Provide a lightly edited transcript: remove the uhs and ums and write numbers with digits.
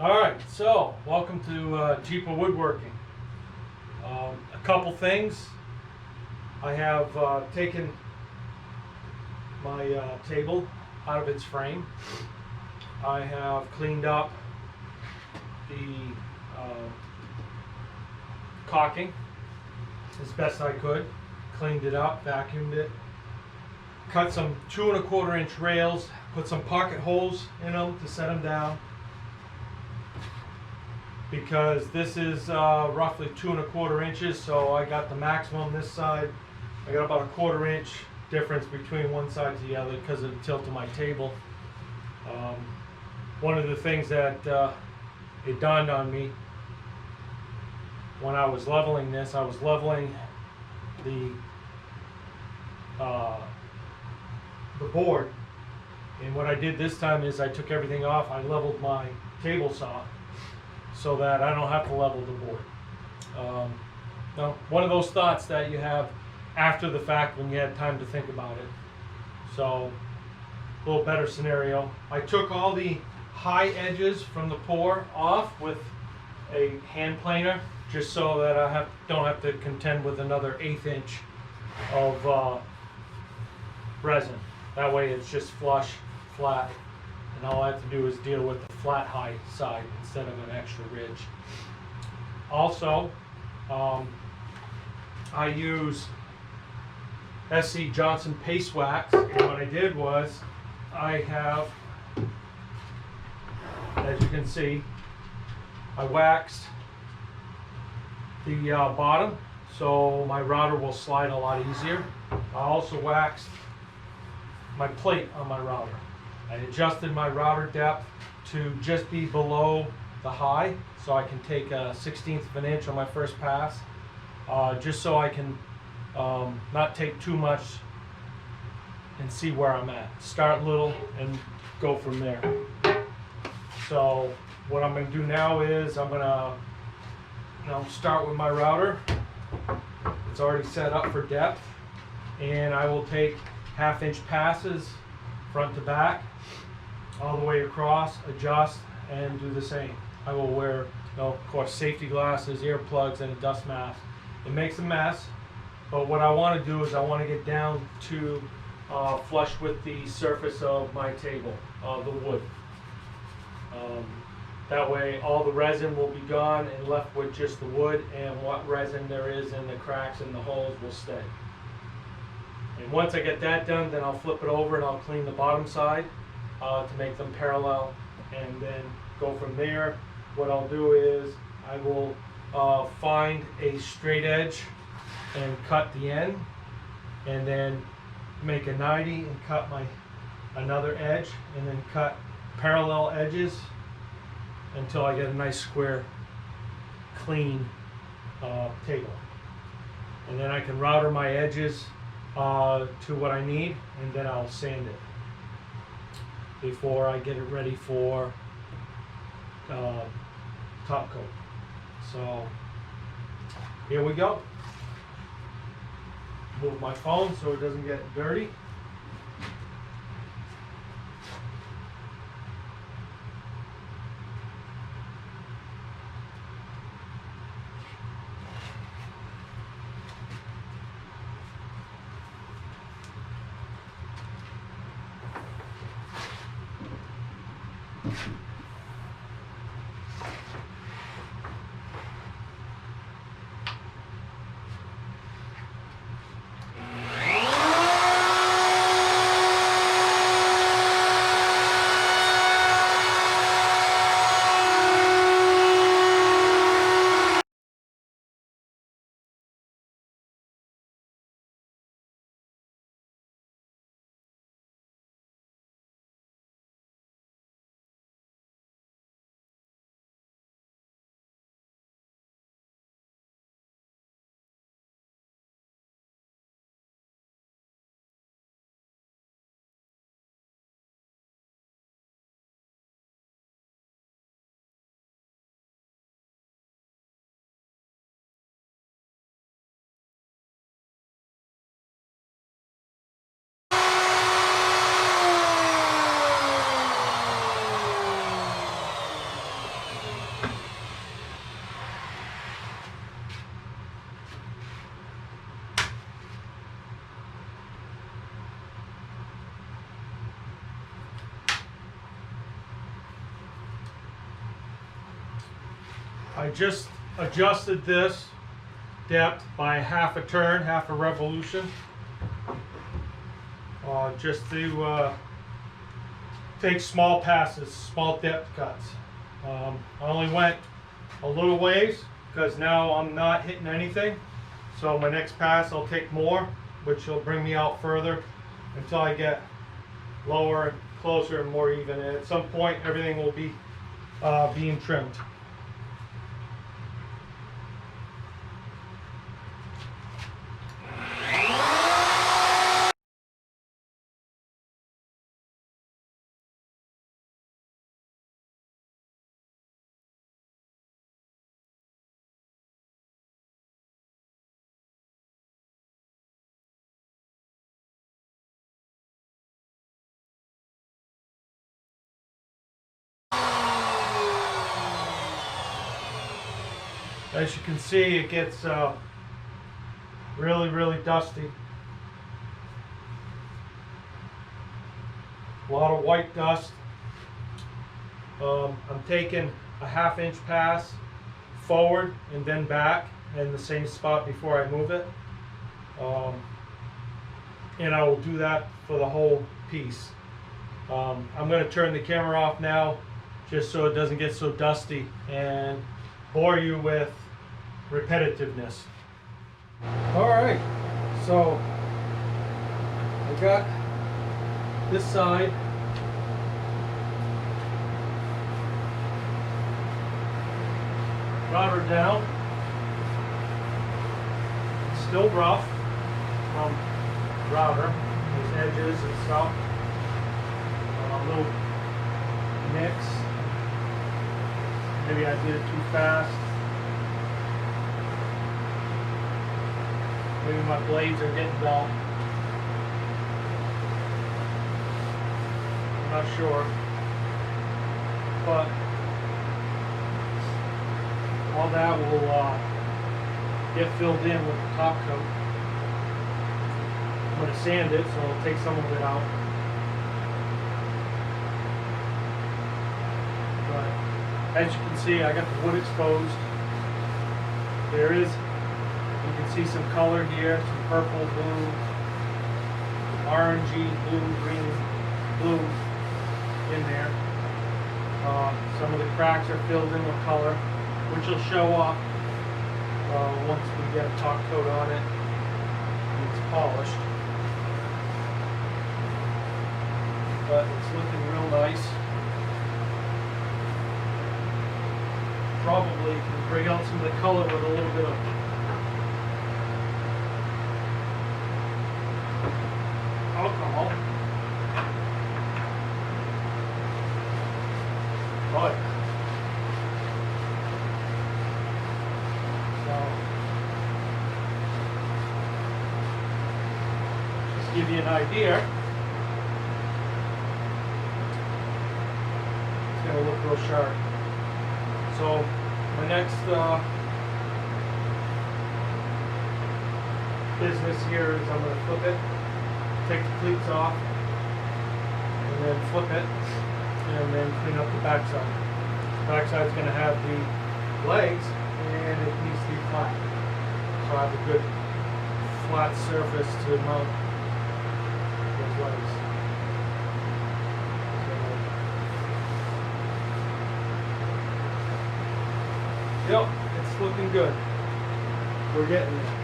Alright, so welcome to Jeepa Woodworking. A couple things. I have taken my table out of its frame. I have cleaned up the caulking as best I could. Cleaned it up, vacuumed it. Cut some 2 1/4 inch rails, put some pocket holes in them to set them down. Because this is roughly 2 1/4 inches, so I got the maximum this side. I got about a 1/4 inch difference between one side to the other because of the tilt of my table. One of the things that it dawned on me when I was leveling this, I was leveling the board, and what I did this time is I took everything off. I leveled my table saw so that I don't have to level the board. Now, one of those thoughts that you have after the fact when you had time to think about it. So, a little better scenario. I took all the high edges from the pour off with a hand planer, just so that I don't have to contend with another 1/8 inch of resin. That way it's just flush, flat, and all I have to do is deal with the flat high side instead of an extra ridge. Also, I use SC Johnson paste wax, and what I did was I have, as you can see, I waxed the bottom so my router will slide a lot easier. I also waxed my plate on my router. I adjusted my router depth to just be below the high, so I can take a 1/16 of an inch on my first pass, just so I can not take too much and see where I'm at. Start little and go from there. So what I'm going to do now is I'm going to start with my router. It's already set up for depth, and I will take 1/2 inch passes front to back all the way across, adjust, and do the same. I will wear, of course, safety glasses, earplugs, and a dust mask. It makes a mess, but what I want to do is I want to get down to flush with the surface of my table, the wood. That way all the resin will be gone and left with just the wood, and what resin there is in the cracks and the holes will stay. And once I get that done, then I'll flip it over and I'll clean the bottom side to make them parallel, and then go from there. What I'll do is I will find a straight edge and cut the end, and then make a 90 and cut another edge, and then cut parallel edges until I get a nice square clean table. And then I can router my edges to what I need, and then I'll sand it before I get it ready for top coat. So here we go. Move my phone so it doesn't get dirty. I just adjusted this depth by half a turn, half a revolution, just to take small passes, small depth cuts. I only went a little ways because now I'm not hitting anything. So my next pass I'll take more, which will bring me out further until I get lower and closer and more even. And at some point everything will be being trimmed. As you can see, it gets really dusty. A lot of white dust. I'm taking a ½ inch pass forward and then back in the same spot before I move it. And I will do that for the whole piece. I'm going to turn the camera off now just so it doesn't get so dusty and bore you with repetitiveness. Alright, so I got this side routed down. It's still rough from router, these edges and stuff. A little nicks. Maybe I did it too fast. Maybe my blades are getting dull. I'm not sure. But all that will get filled in with the top coat. I'm going to sand it, so I'll take some of it out. But as you can see, I got the wood exposed. There is, you can see some color here, some purple, blue, orangey, blue, green, blue in there. Some of the cracks are filled in with color, which will show up once we get a top coat on it and it's polished. But it's looking real nice. Probably can bring out some of the color with a little bit of alcohol. But so just give you an idea. It's going to look real sharp. So my next business here is I'm going to flip it, take the cleats off, and then flip it, and then clean up the backside. The backside is going to have the legs, and it needs to be flat. So I have a good flat surface to mount those legs. Yep, it's looking good. We're getting there.